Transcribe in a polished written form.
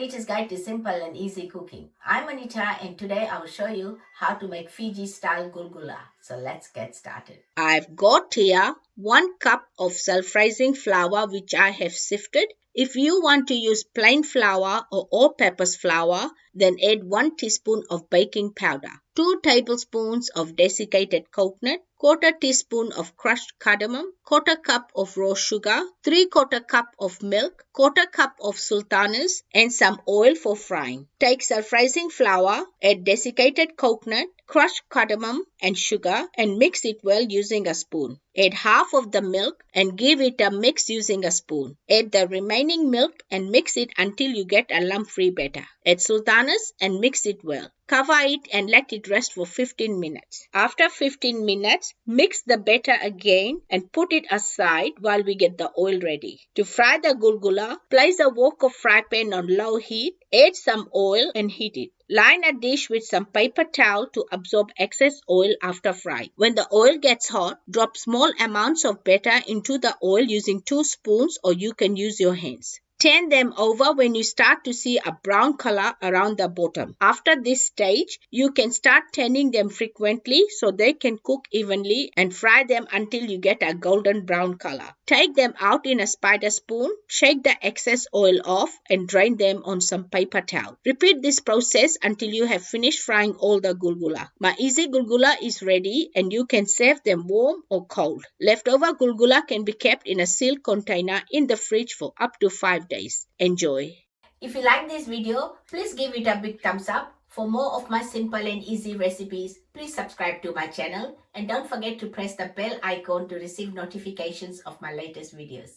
Anita's Guide to Simple and Easy Cooking. I'm Anita and today I will show you how to make Fiji style Gulgula. So let's get started. I've got here 1 cup of self-rising flour which I have sifted. If you want to use plain flour or all-purpose flour, then add 1 teaspoon of baking powder, 2 tablespoons of desiccated coconut, quarter teaspoon of crushed cardamom, quarter cup of raw sugar, 3/4 cup of milk, quarter cup of sultanas, and some oil for frying. Take self-rising flour, add desiccated coconut, crushed cardamom and sugar and mix it well using a spoon. Add half of the milk and give it a mix using a spoon. Add the remaining milk and mix it until you get a lump-free batter. Add sultanas and mix it well. Cover it and let it rest for 15 minutes. After 15 minutes, mix the batter again and put it aside while we get the oil ready. To fry the gulgula, place a wok of fry pan on low heat, add some oil and heat it. Line a dish with some paper towel to absorb excess oil after fry. When the oil gets hot, drop small amounts of batter into the oil using 2 spoons or you can use your hands. Turn them over when you start to see a brown color around the bottom. After this stage, you can start turning them frequently so they can cook evenly and fry them until you get a golden brown color. Take them out in a spider spoon, shake the excess oil off and drain them on some paper towel. Repeat this process until you have finished frying all the gulgula. My easy gulgula is ready and you can serve them warm or cold. Leftover gulgula can be kept in a sealed container in the fridge for up to 5 days. Enjoy. If you like this video, please give it a big thumbs up. For more of my simple and easy recipes, please subscribe to my channel and don't forget to press the bell icon to receive notifications of my latest videos.